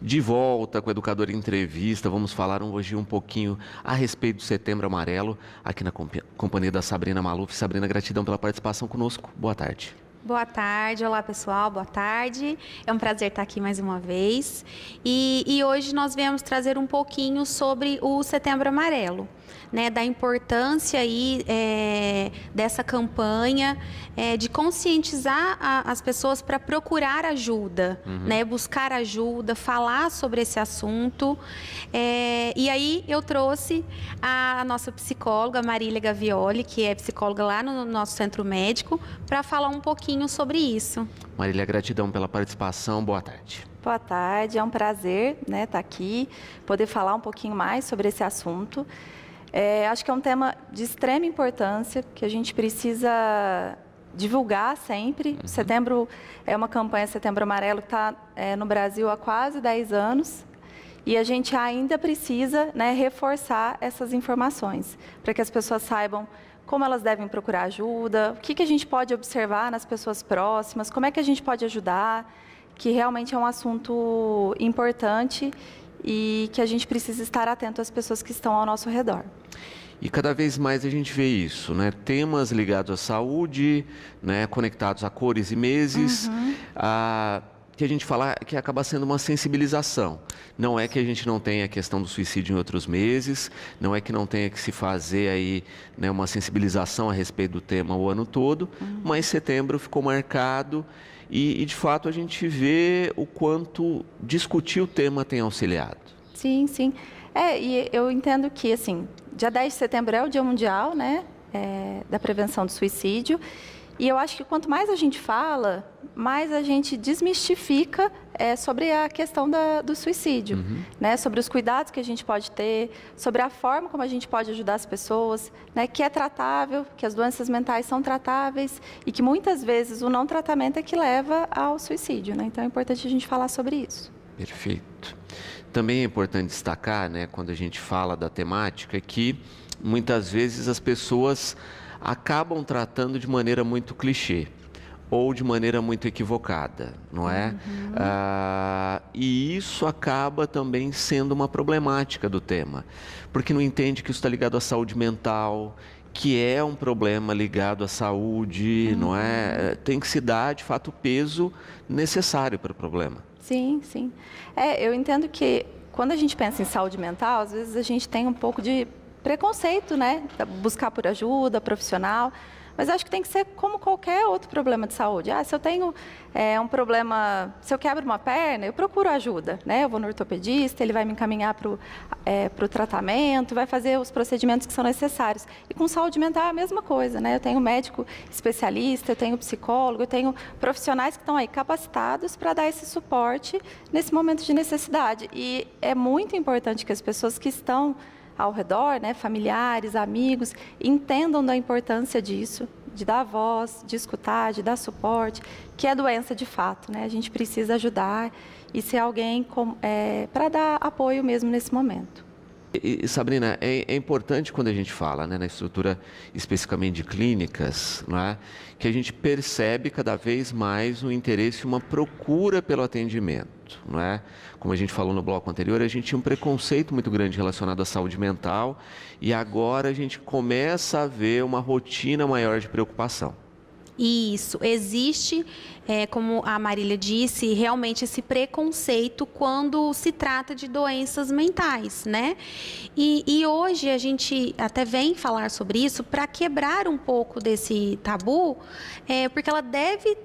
De volta com o Educador em Entrevista, vamos falar hoje um pouquinho a respeito do Setembro Amarelo, aqui na companhia da Sabrina Maluf. Sabrina, gratidão pela participação conosco. Boa tarde. Boa tarde, olá pessoal, boa tarde. É um prazer estar aqui mais uma vez. E hoje nós viemos trazer um pouquinho sobre o Setembro Amarelo, né, da importância aí dessa campanha de conscientizar as pessoas para procurar ajuda, né, buscar ajuda, falar sobre esse assunto. E aí eu trouxe a nossa psicóloga Marília Gavioli, que é psicóloga lá no nosso centro médico, para falar um pouquinho sobre isso. Marília, gratidão pela participação, boa tarde. Boa tarde, é um prazer, né, estar aqui, poder falar um pouquinho mais sobre esse assunto. Acho que é um tema de extrema importância, que a gente precisa divulgar sempre. Setembro é uma campanha Setembro Amarelo que está no Brasil há quase 10 anos. E a gente ainda precisa, né, reforçar essas informações, para que as pessoas saibam como elas devem procurar ajuda, o que a gente pode observar nas pessoas próximas, como é que a gente pode ajudar, que realmente é um assunto importante e que a gente precisa estar atento às pessoas que estão ao nosso redor. E cada vez mais a gente vê isso, né? Temas ligados à saúde, né? Conectados a cores e meses, que a gente fala que acaba sendo uma sensibilização. Não é que a gente não tenha a questão do suicídio em outros meses, não é que não tenha que se fazer aí, né, uma sensibilização a respeito do tema o ano todo, mas setembro ficou marcado e de fato a gente vê o quanto discutir o tema tem auxiliado. Sim, sim. E eu entendo que, assim, dia 10 de setembro é o Dia Mundial, né, da prevenção do suicídio. E eu acho que quanto mais a gente fala, mais a gente desmistifica sobre a questão do suicídio, né? Sobre os cuidados que a gente pode ter, sobre a forma como a gente pode ajudar as pessoas, né? Que é tratável, que as doenças mentais são tratáveis e que muitas vezes o não tratamento é que leva ao suicídio, né? Então é importante a gente falar sobre isso. Perfeito. Também é importante destacar, né, quando a gente fala da temática, que muitas vezes as pessoas acabam tratando de maneira muito clichê ou de maneira muito equivocada, não é? E isso acaba também sendo uma problemática do tema, porque não entende que isso está ligado à saúde mental, que é um problema ligado à saúde, não é? Tem que se dar, de fato, o peso necessário para o problema. Sim, sim. Eu entendo que quando a gente pensa em saúde mental, às vezes a gente tem um pouco de preconceito, né? Buscar por ajuda profissional, mas acho que tem que ser como qualquer outro problema de saúde. Se eu tenho um problema, se eu quebro uma perna, eu procuro ajuda, né? Eu vou no ortopedista, ele vai me encaminhar para o tratamento, vai fazer os procedimentos que são necessários. E com saúde mental é a mesma coisa, né? Eu tenho médico especialista, eu tenho psicólogo, eu tenho profissionais que estão aí capacitados para dar esse suporte nesse momento de necessidade. E é muito importante que as pessoas que estão ao redor, né, familiares, amigos, entendam da importância disso, de dar voz, de escutar, de dar suporte, que é doença de fato, né? A gente precisa ajudar e ser alguém para dar apoio mesmo nesse momento. E Sabrina, é importante quando a gente fala, né, na estrutura especificamente de clínicas, não é, que a gente percebe cada vez mais um interesse, uma procura pelo atendimento, não é? Como a gente falou no bloco anterior, a gente tinha um preconceito muito grande relacionado à saúde mental e agora a gente começa a ver uma rotina maior de preocupação. Isso, existe, como a Marília disse, realmente esse preconceito quando se trata de doenças mentais, né? E hoje a gente até vem falar sobre isso para quebrar um pouco desse tabu, porque ela deve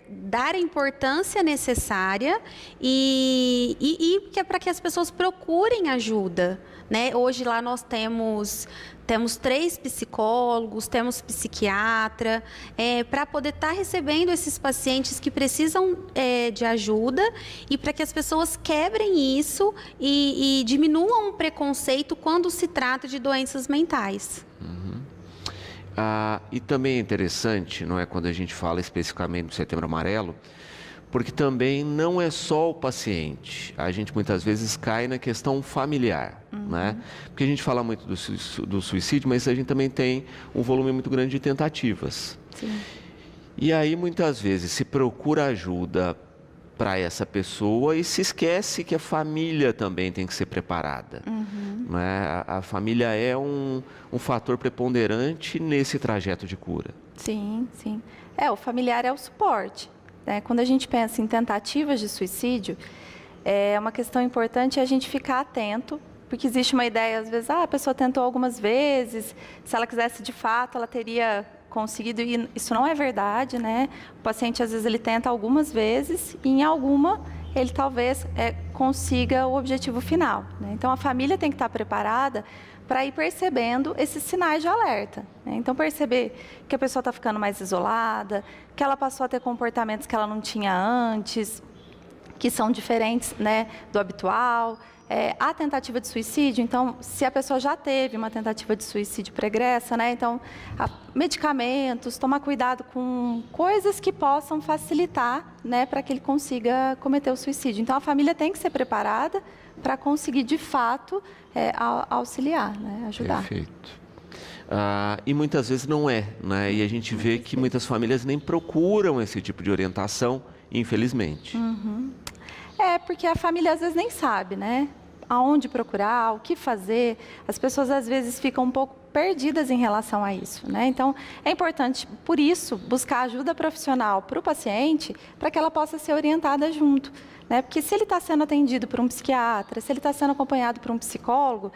dar a importância necessária e que é para que as pessoas procurem ajuda, né? Hoje lá nós temos 3 psicólogos, temos psiquiatra, para poder estar recebendo esses pacientes que precisam de ajuda e para que as pessoas quebrem isso e diminuam o preconceito quando se trata de doenças mentais. E também é interessante, não é, quando a gente fala especificamente do Setembro Amarelo, porque também não é só o paciente, a gente muitas vezes cai na questão familiar, né? Porque a gente fala muito do suicídio, mas a gente também tem um volume muito grande de tentativas. Sim. E aí muitas vezes se procura ajuda para essa pessoa e se esquece que a família também tem que ser preparada. Né? A família é um fator preponderante nesse trajeto de cura. Sim, sim. O familiar é o suporte, né? Quando a gente pensa em tentativas de suicídio, uma questão importante é a gente ficar atento, porque existe uma ideia, às vezes, a pessoa tentou algumas vezes, se ela quisesse de fato, ela teria conseguido, e isso não é verdade, né? O paciente, às vezes, ele tenta algumas vezes e em alguma ele talvez consiga o objetivo final, né? Então, a família tem que estar preparada para ir percebendo esses sinais de alerta, né? Então, perceber que a pessoa está ficando mais isolada, que ela passou a ter comportamentos que ela não tinha antes, que são diferentes, né, do habitual. A tentativa de suicídio, então, se a pessoa já teve uma tentativa de suicídio pregressa, né, então, medicamentos, tomar cuidado com coisas que possam facilitar, né, para que ele consiga cometer o suicídio. Então, a família tem que ser preparada para conseguir, de fato, auxiliar, né, ajudar. Perfeito. E muitas vezes não é, né? E a gente vê que muitas famílias nem procuram esse tipo de orientação, infelizmente. Porque a família às vezes nem sabe, né? Aonde procurar, o que fazer. As pessoas às vezes ficam um pouco perdidas em relação a isso, né? Então, é importante, por isso, buscar ajuda profissional para o paciente, para que ela possa ser orientada junto, né? Porque se ele está sendo atendido por um psiquiatra, se ele está sendo acompanhado por um psicólogo,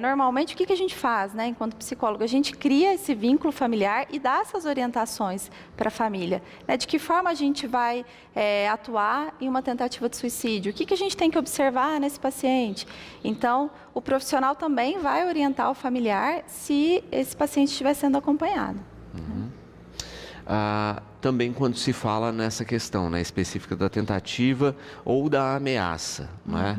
normalmente o que a gente faz, né? Enquanto psicólogo, a gente cria esse vínculo familiar e dá essas orientações para a família, né? De que forma a gente vai atuar em uma tentativa de suicídio, o que a gente tem que observar nesse paciente. Então, o profissional também vai orientar o familiar se esse paciente estiver sendo acompanhado. Também quando se fala nessa questão, né, específica da tentativa ou da ameaça, né?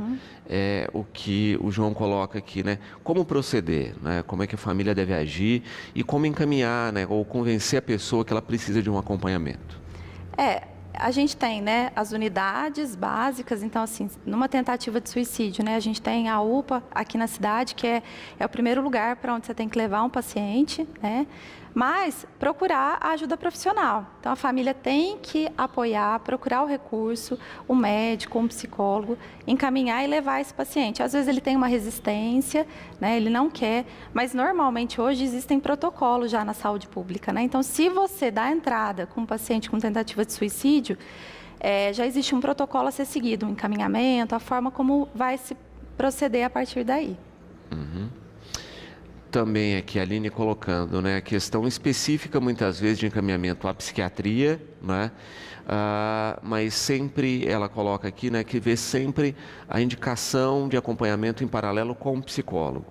O que o João coloca aqui, né? Como proceder, né? Como é que a família deve agir e como encaminhar, né, ou convencer a pessoa que ela precisa de um acompanhamento. A gente tem, né, as unidades básicas, então, assim, numa tentativa de suicídio, né, a gente tem a UPA aqui na cidade, que é o primeiro lugar para onde você tem que levar um paciente, né, mas procurar a ajuda profissional. Então, a família tem que apoiar, procurar o recurso, o médico, um psicólogo, encaminhar e levar esse paciente. Às vezes ele tem uma resistência, né, ele não quer, mas normalmente hoje existem protocolos já na saúde pública, né? Então, se você dá entrada com um paciente com tentativa de suicídio, já existe um protocolo a ser seguido, um encaminhamento, a forma como vai se proceder a partir daí. Também aqui a Aline colocando, né, a questão específica muitas vezes de encaminhamento à psiquiatria, né, mas sempre ela coloca aqui, né, que vê sempre a indicação de acompanhamento em paralelo com o psicólogo.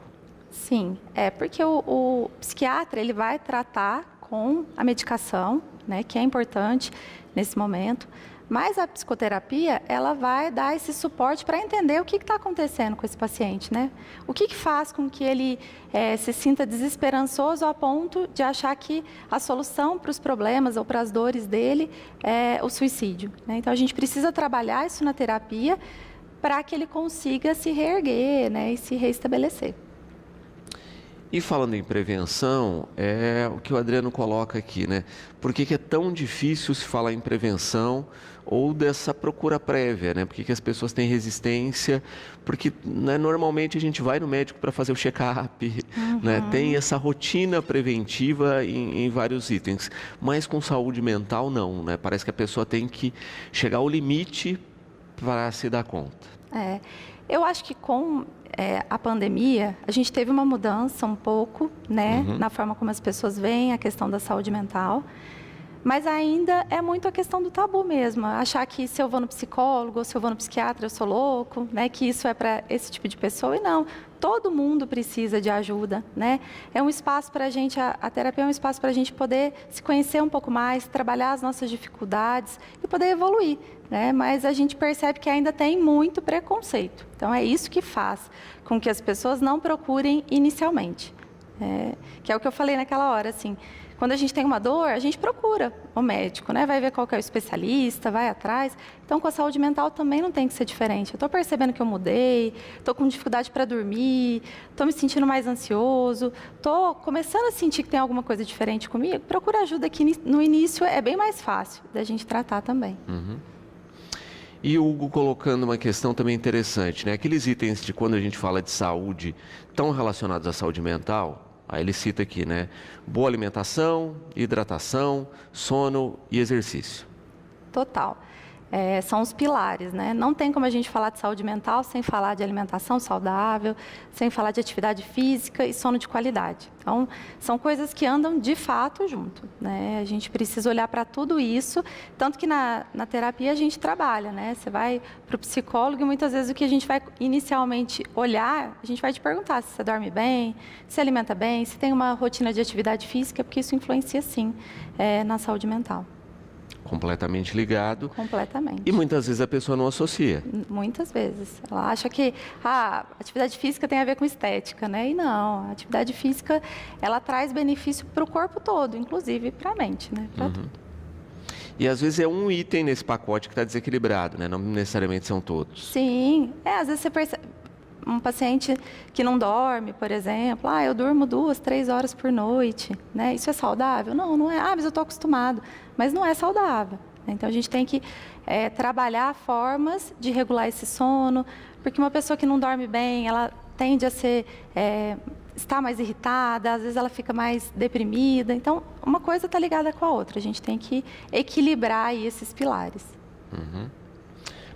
Sim, porque o psiquiatra ele vai tratar com a medicação, né, que é importante nesse momento. Mas a psicoterapia, ela vai dar esse suporte para entender o que está acontecendo com esse paciente, né? O que faz com que ele se sinta desesperançoso a ponto de achar que a solução para os problemas ou para as dores dele é o suicídio, né? Então, a gente precisa trabalhar isso na terapia para que ele consiga se reerguer, né, e se reestabelecer. E falando em prevenção, o que o Adriano coloca aqui, né? Por que é tão difícil se falar em prevenção ou dessa procura prévia, né? Por que as pessoas têm resistência? Porque, né, normalmente a gente vai no médico para fazer o check-up, né? Tem essa rotina preventiva em vários itens, mas com saúde mental não, né? Parece que a pessoa tem que chegar ao limite para se dar conta. Eu acho que com a pandemia, a gente teve uma mudança um pouco, né, na forma como as pessoas veem a questão da saúde mental, mas ainda é muito a questão do tabu mesmo, achar que se eu vou no psicólogo ou se eu vou no psiquiatra eu sou louco, né, que isso é para esse tipo de pessoa, e não, todo mundo precisa de ajuda, né? É um espaço para a gente, a terapia é um espaço para a gente poder se conhecer um pouco mais, trabalhar as nossas dificuldades e poder evoluir, né? Mas a gente percebe que ainda tem muito preconceito. Então, é isso que faz com que as pessoas não procurem inicialmente. Que é o que eu falei naquela hora, assim, quando a gente tem uma dor, a gente procura o médico, né? Vai ver qual que é o especialista, vai atrás. Então, com a saúde mental também não tem que ser diferente. Eu estou percebendo que eu mudei, estou com dificuldade para dormir, estou me sentindo mais ansioso, estou começando a sentir que tem alguma coisa diferente comigo. Procura ajuda, que no início é bem mais fácil da gente tratar também. E o Hugo colocando uma questão também interessante, né? Aqueles itens de quando a gente fala de saúde, tão relacionados à saúde mental, aí ele cita aqui, né? Boa alimentação, hidratação, sono e exercício. Total. São os pilares, né? Não tem como a gente falar de saúde mental sem falar de alimentação saudável, sem falar de atividade física e sono de qualidade. Então, são coisas que andam de fato junto, né? A gente precisa olhar para tudo isso, tanto que na terapia a gente trabalha, né? Você vai para o psicólogo e muitas vezes o que a gente vai inicialmente olhar, a gente vai te perguntar se você dorme bem, se alimenta bem, se tem uma rotina de atividade física, porque isso influencia sim na saúde mental. Completamente ligado. Completamente. E muitas vezes a pessoa não associa. Muitas vezes. Ela acha que a atividade física tem a ver com estética, né? E não, a atividade física, ela traz benefício para o corpo todo, inclusive para a mente, né? Para tudo. E às vezes é um item nesse pacote que está desequilibrado, né? Não necessariamente são todos. Sim. Às vezes você percebe um paciente que não dorme, por exemplo. Eu durmo 2, 3 horas por noite, né? Isso é saudável? Não, não é. Mas eu estou acostumado. Mas não é saudável. Então, a gente tem que trabalhar formas de regular esse sono, porque uma pessoa que não dorme bem, ela tende a estar mais irritada, às vezes ela fica mais deprimida. Então, uma coisa está ligada com a outra. A gente tem que equilibrar aí esses pilares.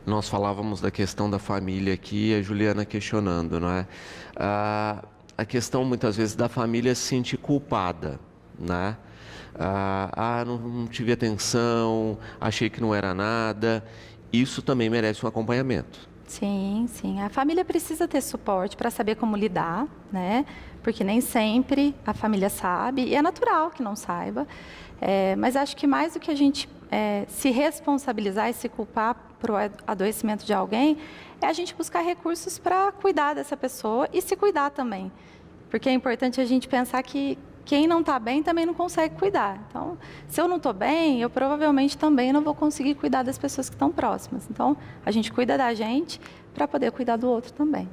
Nós falávamos da questão da família aqui, a Juliana questionando, não é? A questão, muitas vezes, da família se sentir culpada, né? Não tive atenção, achei que não era nada. Isso também merece um acompanhamento. Sim, sim. A família precisa ter suporte para saber como lidar, né? Porque nem sempre a família sabe, e é natural que não saiba. Mas acho que mais do que a gente se responsabilizar e se culpar por o adoecimento de alguém, é a gente buscar recursos para cuidar dessa pessoa e se cuidar também. Porque é importante a gente pensar que quem não está bem também não consegue cuidar. Então, se eu não estou bem, eu provavelmente também não vou conseguir cuidar das pessoas que estão próximas. Então, a gente cuida da gente para poder cuidar do outro também.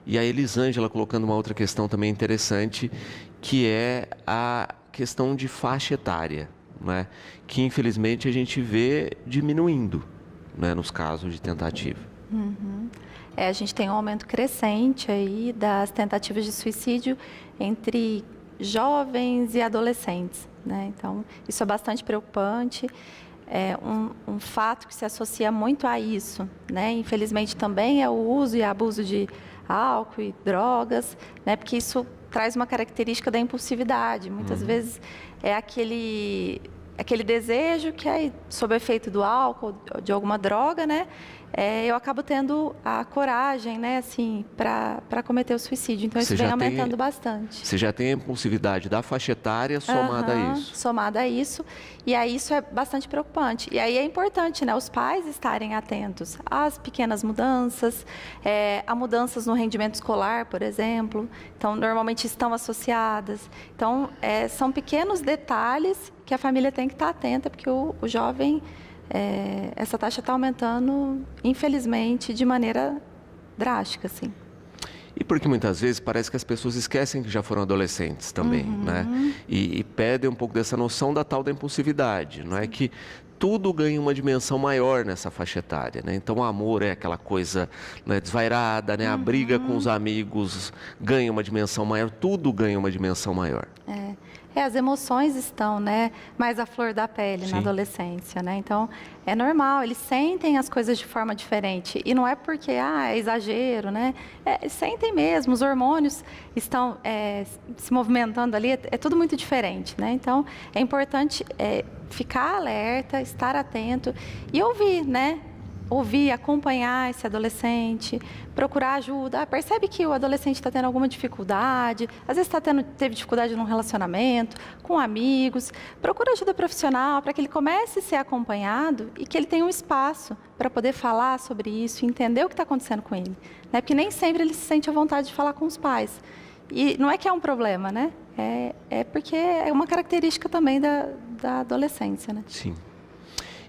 E a Elisângela colocando uma outra questão também interessante, que é a questão de faixa etária, né? Que infelizmente a gente vê diminuindo, né, nos casos de tentativa. A gente tem um aumento crescente aí das tentativas de suicídio entre jovens e adolescentes, né? Então, isso é bastante preocupante. É um fato que se associa muito a isso, né? Infelizmente também é o uso e abuso de álcool e drogas, né? Porque isso traz uma característica da impulsividade. Muitas vezes é aquele desejo que é sob o efeito do álcool, de alguma droga, né? Eu acabo tendo a coragem, né, assim, para cometer o suicídio. Então, isso vem aumentando bastante. Você já tem a impulsividade da faixa etária somada a isso. Somada a isso. E aí, isso é bastante preocupante. E aí, é importante, né, os pais estarem atentos às pequenas mudanças, a mudanças no rendimento escolar, por exemplo. Então, normalmente estão associadas. Então, são pequenos detalhes que a família tem que estar atenta, porque o jovem... essa taxa está aumentando, infelizmente, de maneira drástica, assim. E porque muitas vezes parece que as pessoas esquecem que já foram adolescentes também, né? E perdem um pouco dessa noção da tal da impulsividade, não é? Que tudo ganha uma dimensão maior nessa faixa etária, né? Então o amor é aquela coisa, né, desvairada, né? A briga com os amigos ganha uma dimensão maior, tudo ganha uma dimensão maior. As emoções estão, né, mais à flor da pele na adolescência, né? Então, é normal, eles sentem as coisas de forma diferente. E não é porque, é exagero, né? Sentem mesmo, os hormônios estão se movimentando ali, é tudo muito diferente, né? Então, é importante ficar alerta, estar atento e ouvir, né? Ouvir, acompanhar esse adolescente, procurar ajuda. Percebe que o adolescente está tendo alguma dificuldade, às vezes teve dificuldade num relacionamento, com amigos. Procura ajuda profissional para que ele comece a ser acompanhado e que ele tenha um espaço para poder falar sobre isso, entender o que está acontecendo com ele. Né? Porque nem sempre ele se sente à vontade de falar com os pais. E não é que é um problema, né? É porque é uma característica também da adolescência, né? Sim.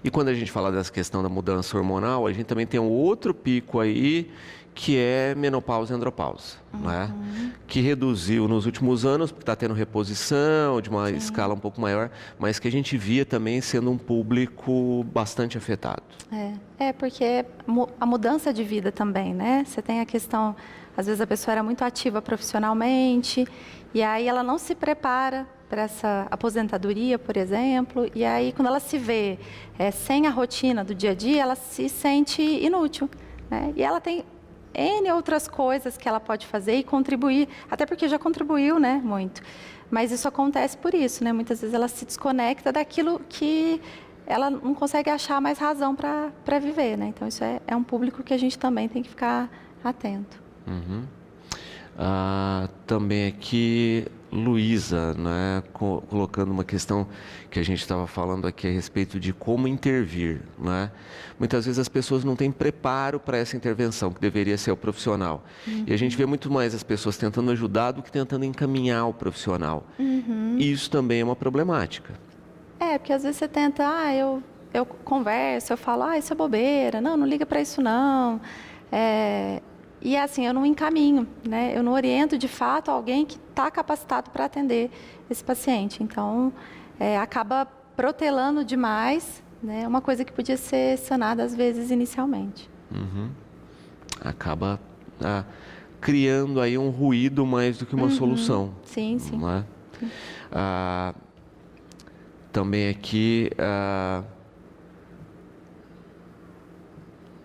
E quando a gente fala dessa questão da mudança hormonal, a gente também tem um outro pico aí, que é menopausa e andropausa, né? Que reduziu nos últimos anos, porque está tendo reposição de uma escala um pouco maior, mas que a gente via também sendo um público bastante afetado. Porque a mudança de vida também, né? Você tem a questão, às vezes a pessoa era muito ativa profissionalmente, e aí ela não se prepara para essa aposentadoria, por exemplo, e aí quando ela se vê sem a rotina do dia a dia, ela se sente inútil, né? E ela tem N outras coisas que ela pode fazer e contribuir, até porque já contribuiu, né, muito. Mas isso acontece por isso, né? Muitas vezes ela se desconecta daquilo que ela não consegue achar mais razão para viver, né? Então isso é um público que a gente também tem que ficar atento. Também aqui, Luísa, né, colocando uma questão que a gente estava falando aqui a respeito de como intervir, né? Muitas vezes as pessoas não têm preparo para essa intervenção, que deveria ser o profissional. E a gente vê muito mais as pessoas tentando ajudar do que tentando encaminhar o profissional. E isso também é uma problemática. Porque às vezes você tenta, eu converso, eu falo, isso é bobeira, não liga para isso não. E assim, eu não encaminho, né? Eu não oriento de fato alguém que está capacitado para atender esse paciente. Então, acaba protelando demais, né? Uma coisa que podia ser sanada às vezes inicialmente. Acaba criando aí um ruído mais do que uma solução. Sim. Não é? Também aqui,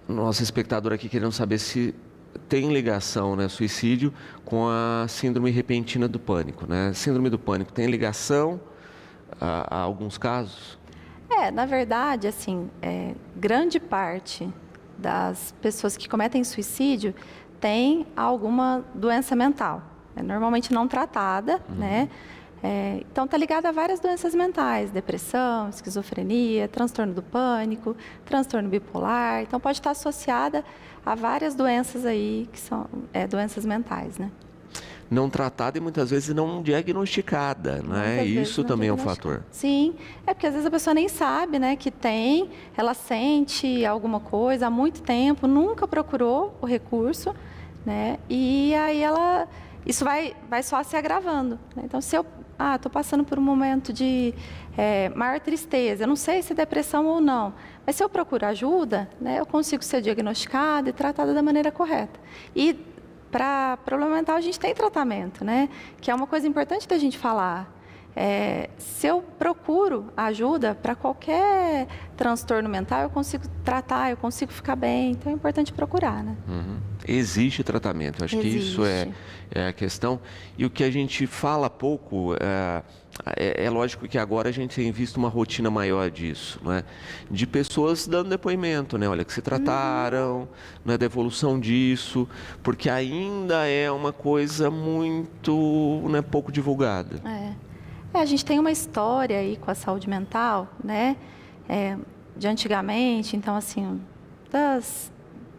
nossa espectadora aqui querendo saber se tem ligação, né, suicídio com a síndrome repentina do pânico, né? Síndrome do pânico tem ligação a alguns casos? Na verdade, assim, grande parte das pessoas que cometem suicídio tem alguma doença mental, normalmente não tratada, né? Então, está ligada a várias doenças mentais, depressão, esquizofrenia, transtorno do pânico, transtorno bipolar. Então, pode estar associada a várias doenças aí, que são doenças mentais, né? Não tratada e muitas vezes não diagnosticada, né? Isso também é um fator. Sim, porque às vezes a pessoa nem sabe, né, que tem, ela sente alguma coisa há muito tempo, nunca procurou o recurso, né? E aí isso vai só se agravando, né? Então, se eu estou passando por um momento de maior tristeza, eu não sei se é depressão ou não, mas se eu procuro ajuda, né, eu consigo ser diagnosticada e tratada da maneira correta. E para problema mental a gente tem tratamento, né, que é uma coisa importante da gente falar. Se eu procuro ajuda para qualquer transtorno mental, eu consigo tratar, eu consigo ficar bem, então é importante procurar, né? Existe tratamento, acho que isso é a questão. E o que a gente fala pouco, é lógico que agora a gente tem visto uma rotina maior disso, né? De pessoas dando depoimento, né? Olha, que se trataram, né, da evolução disso, porque ainda é uma coisa muito, né, pouco divulgada. A gente tem uma história aí com a saúde mental, né? De antigamente, então assim,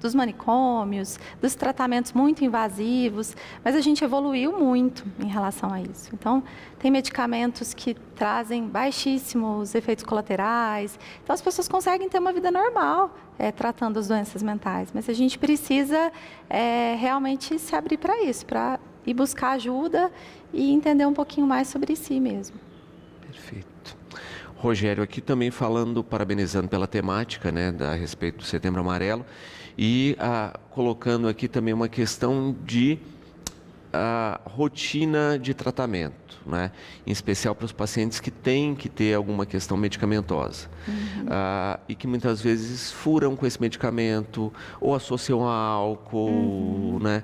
dos manicômios, dos tratamentos muito invasivos, mas a gente evoluiu muito em relação a isso. Então, tem medicamentos que trazem baixíssimos efeitos colaterais, então as pessoas conseguem ter uma vida normal tratando as doenças mentais, mas a gente precisa realmente se abrir para isso, para ir buscar ajuda e entender um pouquinho mais sobre si mesmo. Perfeito. Rogério, aqui também falando, parabenizando pela temática, né, a respeito do Setembro Amarelo, e colocando aqui também uma questão de rotina de tratamento, né, em especial para os pacientes que têm que ter alguma questão medicamentosa, e que muitas vezes furam com esse medicamento ou associam a álcool, né?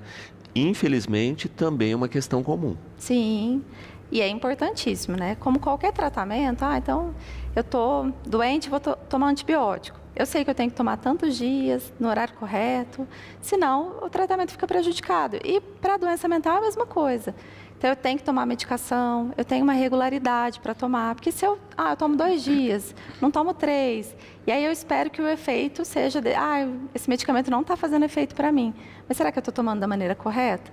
Infelizmente, também é uma questão comum. Sim, e é importantíssimo, né? Como qualquer tratamento, então eu estou doente, vou tomar um antibiótico. Eu sei que eu tenho que tomar tantos dias, no horário correto, senão o tratamento fica prejudicado. E para a doença mental é a mesma coisa. Então eu tenho que tomar medicação, eu tenho uma regularidade para tomar, porque se eu tomo 2 dias, não tomo 3, e aí eu espero que o efeito seja esse medicamento não está fazendo efeito para mim, mas será que eu estou tomando da maneira correta?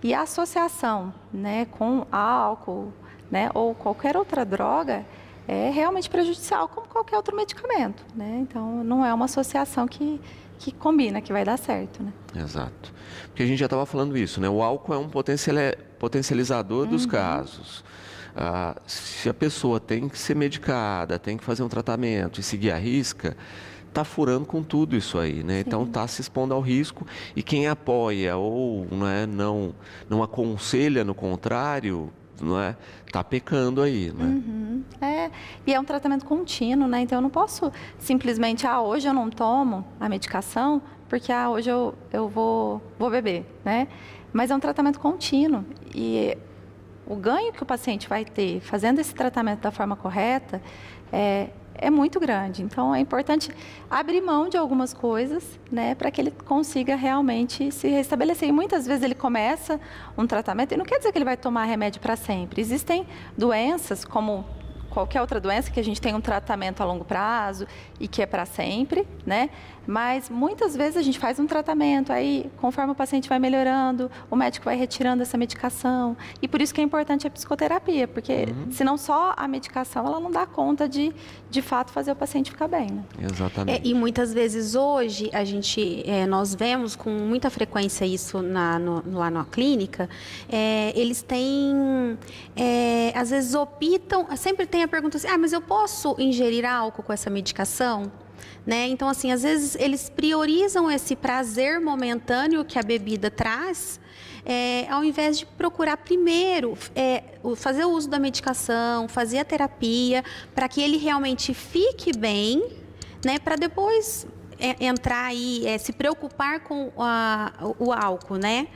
E a associação, né, com álcool, né, ou qualquer outra droga, é realmente prejudicial como qualquer outro medicamento, né? Então, não é uma associação que combina, que vai dar certo, né? Exato. Porque a gente já estava falando isso, né? O álcool é um potencializador dos casos. Se a pessoa tem que ser medicada, tem que fazer um tratamento e seguir a risca, está furando com tudo isso aí, né? Então está se expondo ao risco, e quem apoia ou não aconselha no contrário, não é, está pecando aí, né? E é um tratamento contínuo, né? Então eu não posso simplesmente, hoje eu não tomo a medicação porque hoje eu vou beber, né? Mas é um tratamento contínuo, e o ganho que o paciente vai ter fazendo esse tratamento da forma correta é muito grande. Então, é importante abrir mão de algumas coisas, né, para que ele consiga realmente se restabelecer. E muitas vezes ele começa um tratamento e não quer dizer que ele vai tomar remédio para sempre. Existem doenças, como qualquer outra doença, que a gente tem um tratamento a longo prazo e que é para sempre, né? Mas muitas vezes a gente faz um tratamento, aí conforme o paciente vai melhorando, o médico vai retirando essa medicação. E por isso que é importante a psicoterapia, porque senão só a medicação ela não dá conta de fato fazer o paciente ficar bem, né? Exatamente. E muitas vezes hoje nós vemos com muita frequência isso lá na clínica, eles têm, às vezes optam, sempre tem a pergunta assim, mas eu posso ingerir álcool com essa medicação? Né? Então, assim, às vezes eles priorizam esse prazer momentâneo que a bebida traz, ao invés de procurar primeiro fazer o uso da medicação, fazer a terapia, para que ele realmente fique bem, né? Para depois entrar aí, se preocupar com o álcool, né?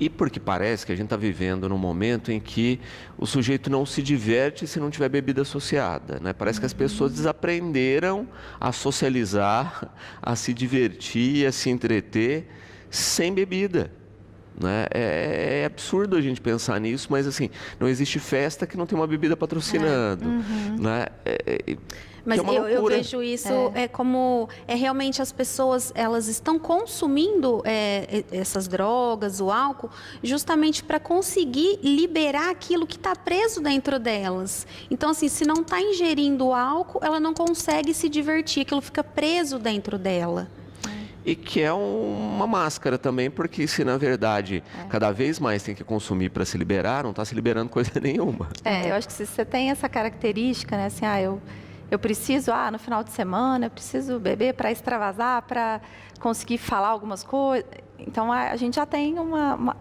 E porque parece que a gente está vivendo num momento em que o sujeito não se diverte se não tiver bebida associada, né? Parece que as pessoas desaprenderam a socializar, a se divertir, a se entreter sem bebida, né? É absurdo a gente pensar nisso, mas assim, não existe festa que não tem uma bebida patrocinando, né? Mas eu vejo isso como realmente as pessoas, elas estão consumindo essas drogas, o álcool, justamente para conseguir liberar aquilo que está preso dentro delas. Então, assim, se não está ingerindo o álcool, ela não consegue se divertir, aquilo fica preso dentro dela. E que é uma máscara também, porque se na verdade cada vez mais tem que consumir para se liberar, não está se liberando coisa nenhuma. Eu acho que se você tem essa característica, né, assim, eu preciso, no final de semana, eu preciso beber para extravasar, para conseguir falar algumas coisas. Então, a gente já tem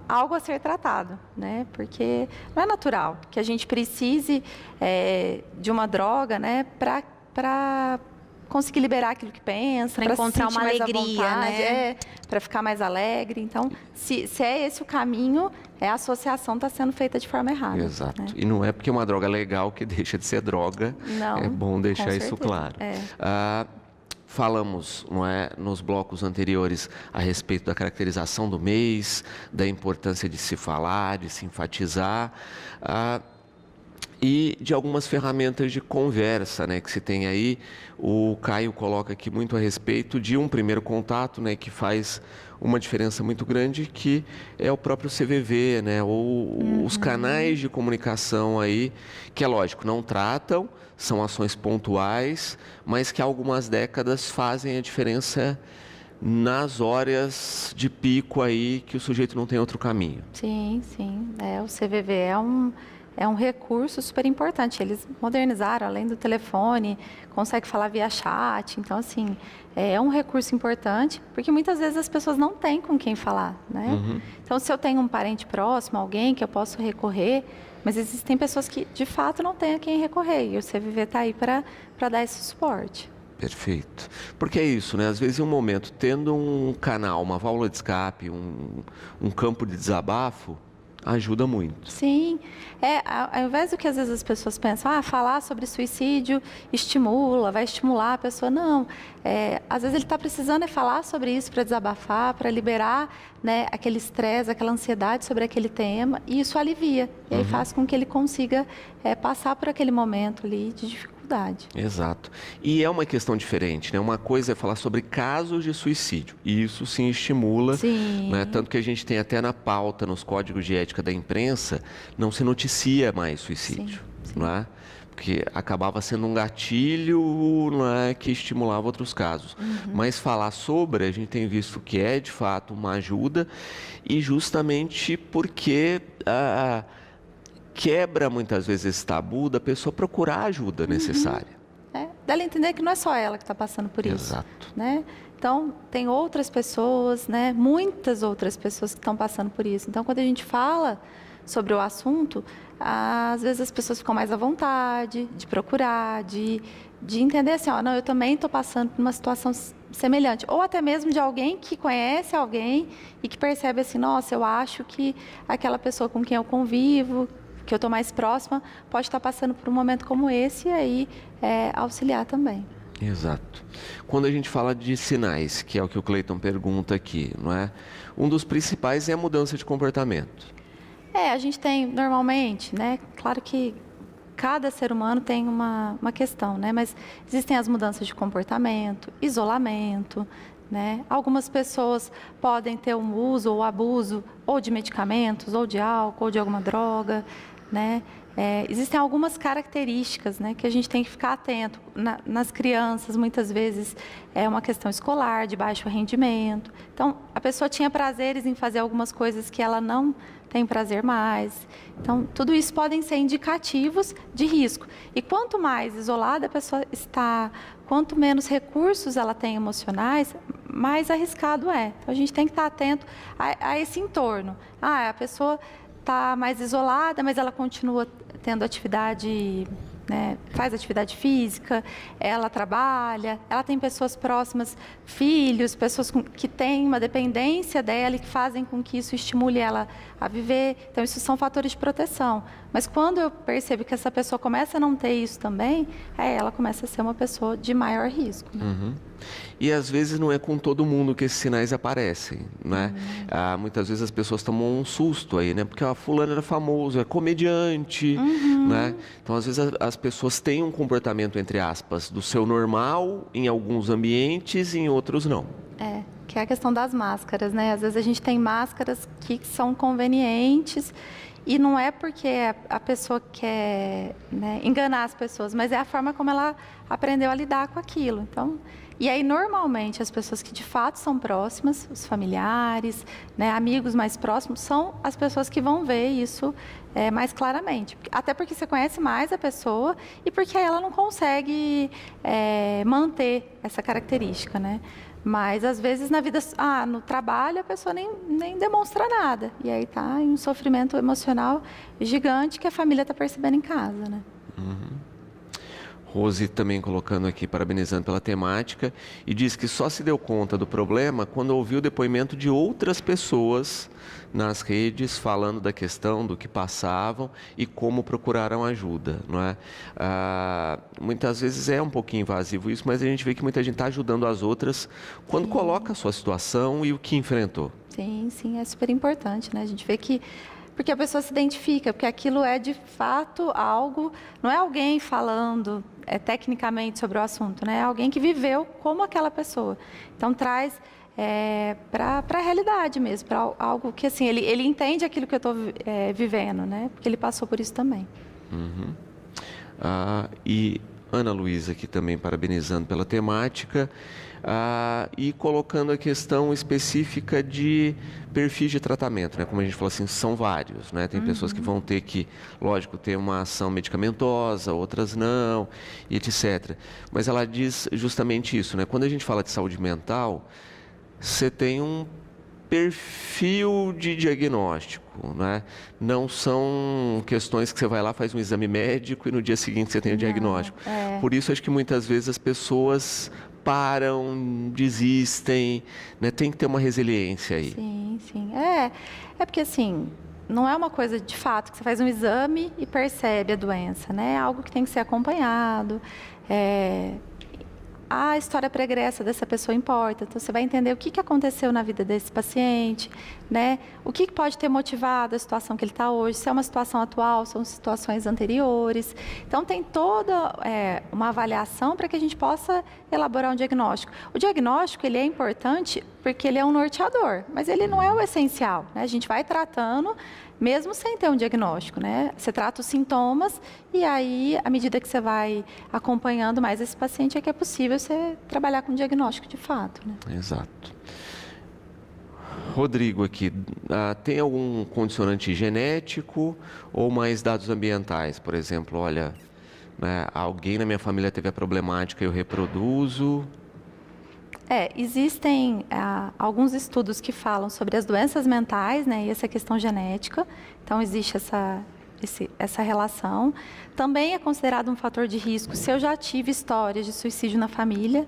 algo a ser tratado, né? Porque não é natural que a gente precise de uma droga, né, para conseguir liberar aquilo que pensa, para encontrar uma alegria, né? Para ficar mais alegre. Então, se é esse o caminho, a associação está sendo feita de forma errada. Exato. Né? E não é porque é uma droga legal que deixa de ser droga. Não, é bom deixar isso claro. Falamos, não é, nos blocos anteriores a respeito da caracterização do mês, da importância de se falar, de se enfatizar. E de algumas ferramentas de conversa, né, que se tem aí. O Caio coloca aqui muito a respeito de um primeiro contato, né, que faz uma diferença muito grande, que é o próprio CVV, né, ou os canais de comunicação aí, que é lógico, não tratam, são ações pontuais, mas que há algumas décadas fazem a diferença nas horas de pico aí, que o sujeito não tem outro caminho. Sim. O CVV é um recurso super importante. Eles modernizaram, além do telefone, consegue falar via chat. Então, assim, é um recurso importante, porque muitas vezes as pessoas não têm com quem falar, né? Então, se eu tenho um parente próximo, alguém que eu posso recorrer, mas existem pessoas que, de fato, não têm a quem recorrer. E o CVV está aí para dar esse suporte. Perfeito. Porque é isso, né? Às vezes, em um momento, tendo um canal, uma válvula de escape, um campo de desabafo, ajuda muito. Sim. Ao invés do que às vezes as pessoas pensam, falar sobre suicídio vai estimular a pessoa. Não. Às vezes ele está precisando falar sobre isso para desabafar, para liberar, né, aquele estresse, aquela ansiedade sobre aquele tema, e isso alivia. E aí faz com que ele consiga passar por aquele momento ali de dificuldade. Exato. E é uma questão diferente, né? Uma coisa é falar sobre casos de suicídio, e isso sim estimula, né? Tanto que a gente tem até na pauta, nos códigos de ética da imprensa, não se noticia mais suicídio, Sim. não é? porque acabava sendo um gatilho, não é, que estimulava outros casos. Mas falar sobre, a gente tem visto que é de fato uma ajuda, e justamente porque quebra muitas vezes esse tabu da pessoa procurar a ajuda necessária. Dela entender que não é só ela que está passando por isso. Exato. Né? Então, tem outras pessoas, né? Muitas outras pessoas que estão passando por isso. Então, quando a gente fala sobre o assunto, às vezes as pessoas ficam mais à vontade de procurar, de entender assim, não, eu também estou passando por uma situação semelhante. Ou até mesmo de alguém que conhece alguém e que percebe assim, nossa, eu acho que aquela pessoa com quem eu convivo, que eu estou mais próxima, pode estar passando por um momento como esse, e aí auxiliar também. Exato. Quando a gente fala de sinais, que é o que o Cleiton pergunta aqui, não é? Um dos principais é a mudança de comportamento. A gente tem normalmente, né? Claro que cada ser humano tem uma questão, né? Mas existem as mudanças de comportamento, isolamento, né? Algumas pessoas podem ter um uso ou abuso ou de medicamentos, ou de álcool, ou de alguma droga, né? Existem algumas características, né, que a gente tem que ficar atento. Nas crianças, muitas vezes, é uma questão escolar, de baixo rendimento. Então, a pessoa tinha prazeres em fazer algumas coisas que ela não tem prazer mais. Então, tudo isso podem ser indicativos de risco. E quanto mais isolada a pessoa está, quanto menos recursos ela tem emocionais, mais arriscado é. Então, a gente tem que estar atento a esse entorno. A pessoa está mais isolada, mas ela continua tendo atividade, né, faz atividade física, ela trabalha, ela tem pessoas próximas, filhos, pessoas que têm uma dependência dela e que fazem com que isso estimule ela a viver. Então, isso são fatores de proteção. Mas quando eu percebo que essa pessoa começa a não ter isso também, ela começa a ser uma pessoa de maior risco. Né? E às vezes não é com todo mundo que esses sinais aparecem, né? Muitas vezes as pessoas tomam um susto aí, né? Porque fulano era famoso, é comediante, né? Então, às vezes as pessoas têm um comportamento, entre aspas, do seu normal em alguns ambientes e em outros não. Que é a questão das máscaras, né? Às vezes a gente tem máscaras que são convenientes e não é porque a pessoa quer, né, enganar as pessoas, mas é a forma como ela aprendeu a lidar com aquilo. Então, e aí, normalmente, as pessoas que de fato são próximas, os familiares, né, amigos mais próximos, são as pessoas que vão ver isso mais claramente. Até porque você conhece mais a pessoa e porque ela não consegue manter essa característica, né? Mas, às vezes, na vida, no trabalho, a pessoa nem demonstra nada. E aí está em um sofrimento emocional gigante que a família está percebendo em casa, né? Rose também colocando aqui, parabenizando pela temática, e diz que só se deu conta do problema quando ouviu o depoimento de outras pessoas nas redes falando da questão, do que passavam e como procuraram ajuda, não é? Muitas vezes é um pouquinho invasivo isso, mas a gente vê que muita gente está ajudando as outras quando coloca a sua situação e o que enfrentou. Sim, é super importante, né? A gente vê que porque a pessoa se identifica, porque aquilo é de fato algo, não é alguém falando tecnicamente sobre o assunto, né? É alguém que viveu como aquela pessoa. Então traz para a realidade mesmo, para algo que assim, ele entende aquilo que eu estou vivendo, né? Porque ele passou por isso também. E Ana Luísa aqui também parabenizando pela temática. E colocando a questão específica de perfis de tratamento, né? Como a gente falou assim, são vários, né? Tem pessoas que vão ter que, lógico, ter uma ação medicamentosa, outras não, e etc. Mas ela diz justamente isso, né? Quando a gente fala de saúde mental, você tem um perfil de diagnóstico, né? Não são questões que você vai lá, faz um exame médico e no dia seguinte você tem o diagnóstico. Por isso, acho que muitas vezes as pessoas param, desistem, né? Tem que ter uma resiliência aí. Sim. É porque assim, não é uma coisa de fato que você faz um exame e percebe a doença, né? É algo que tem que ser acompanhado. A história pregressa dessa pessoa importa. Então, você vai entender o que aconteceu na vida desse paciente, né? O que pode ter motivado a situação que ele está hoje, se é uma situação atual, são situações anteriores. Então, tem toda uma avaliação para que a gente possa elaborar um diagnóstico. O diagnóstico, ele é importante porque ele é um norteador, mas ele não é o essencial, né? A gente vai tratando mesmo sem ter um diagnóstico, né? Você trata os sintomas e aí, à medida que você vai acompanhando mais esse paciente, é que é possível você trabalhar com diagnóstico de fato, né? Exato. Rodrigo aqui, tem algum condicionante genético ou mais dados ambientais? Por exemplo, olha, né, alguém na minha família teve a problemática, eu reproduzo. Existem alguns estudos que falam sobre as doenças mentais, né, e essa questão genética. Então, existe essa relação. Também é considerado um fator de risco se eu já tive histórias de suicídio na família,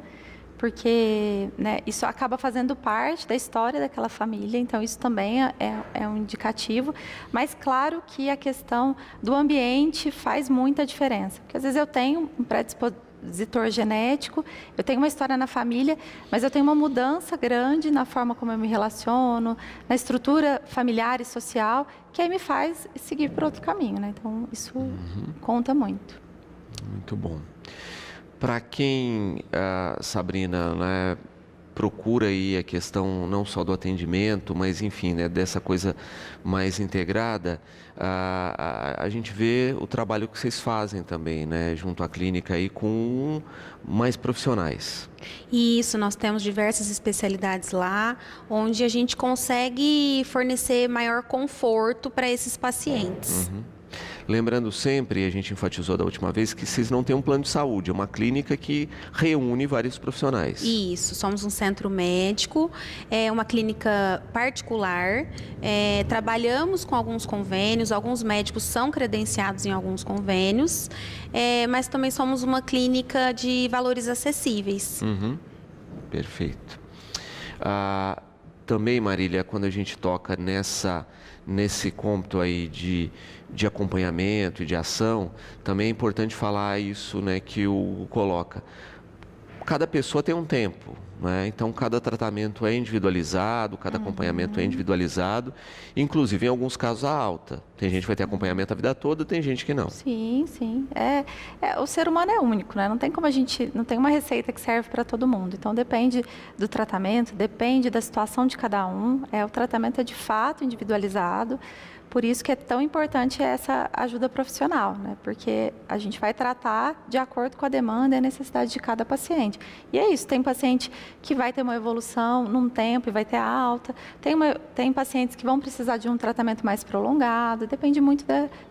porque, né, isso acaba fazendo parte da história daquela família, então isso também é um indicativo. Mas claro que a questão do ambiente faz muita diferença, porque às vezes eu tenho um predispositor genético, eu tenho uma história na família, mas eu tenho uma mudança grande na forma como eu me relaciono, na estrutura familiar e social, que aí me faz seguir por outro caminho, né? Então isso conta muito. Muito bom. Para quem, Sabrina, né, procura aí a questão não só do atendimento, mas enfim, né, dessa coisa mais integrada, a gente vê o trabalho que vocês fazem também, né, junto à clínica aí com mais profissionais. Isso, nós temos diversas especialidades lá, onde a gente consegue fornecer maior conforto para esses pacientes. Lembrando sempre, a gente enfatizou da última vez, que vocês não têm um plano de saúde, é uma clínica que reúne vários profissionais. Isso, somos um centro médico, é uma clínica particular, trabalhamos com alguns convênios, alguns médicos são credenciados em alguns convênios, mas também somos uma clínica de valores acessíveis. Perfeito. Também, Marília, quando a gente toca nesse cômputo aí de acompanhamento e de ação, também é importante falar isso, né, que o Hugo coloca. Cada pessoa tem um tempo, né? Então cada tratamento é individualizado, cada acompanhamento é individualizado, inclusive em alguns casos a alta. Tem gente que vai ter acompanhamento a vida toda, tem gente que não. Sim, sim. O ser humano é único, né? Não tem como não tem uma receita que serve para todo mundo. Então depende do tratamento, depende da situação de cada um. O tratamento é de fato individualizado. Por isso que é tão importante essa ajuda profissional, né? Porque a gente vai tratar de acordo com a demanda e a necessidade de cada paciente. E é isso, tem paciente que vai ter uma evolução num tempo e vai ter alta, tem pacientes que vão precisar de um tratamento mais prolongado, depende muito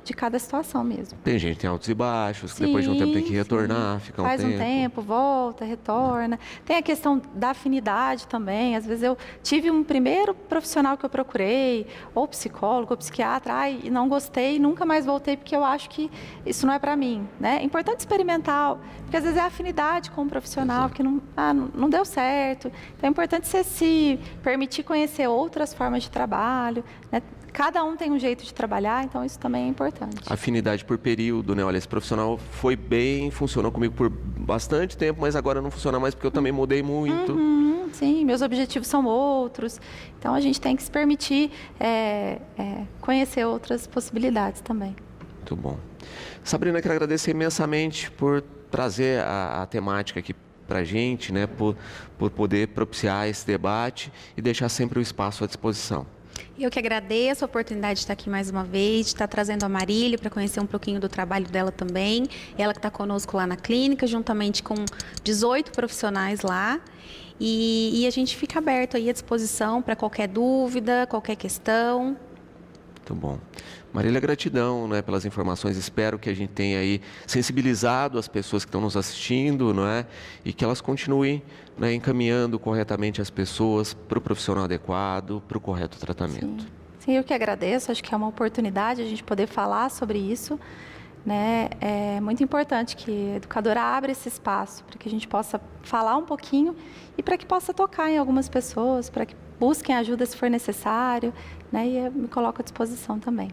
de cada situação mesmo. Tem gente que tem altos e baixos, que depois de um tempo tem que retornar, fica um tempo. Faz um tempo, volta, retorna. Tem a questão da afinidade também, às vezes eu tive um primeiro profissional que eu procurei, ou psicólogo, ou psiquiatra, e não gostei, nunca mais voltei porque eu acho que isso não é para mim, né? É importante experimentar, porque às vezes é a afinidade com o profissional que não deu certo. Então é importante você se permitir conhecer outras formas de trabalho, né? Cada um tem um jeito de trabalhar, então isso também é importante. Afinidade por período, né? Olha, esse profissional foi bem, funcionou comigo por bastante tempo, mas agora não funciona mais porque eu também mudei muito. Sim, meus objetivos são outros. Então a gente tem que se permitir conhecer outras possibilidades também. Muito bom. Sabrina, quero agradecer imensamente por trazer a temática aqui para a gente, né? Por poder propiciar esse debate e deixar sempre o espaço à disposição. Eu que agradeço a oportunidade de estar aqui mais uma vez, de estar trazendo a Marília para conhecer um pouquinho do trabalho dela também. Ela que está conosco lá na clínica, juntamente com 18 profissionais lá. E a gente fica aberto aí à disposição para qualquer dúvida, qualquer questão. Muito bom. Marília, gratidão, né, pelas informações. Espero que a gente tenha aí sensibilizado as pessoas que estão nos assistindo, não é? E que elas continuem, né, encaminhando corretamente as pessoas para o profissional adequado, para o correto tratamento. Sim, eu que agradeço. Acho que é uma oportunidade a gente poder falar sobre isso, né? É muito importante que a educadora abra esse espaço para que a gente possa falar um pouquinho e para que possa tocar em algumas pessoas, para que busquem ajuda se for necessário, né? E eu me coloco à disposição também.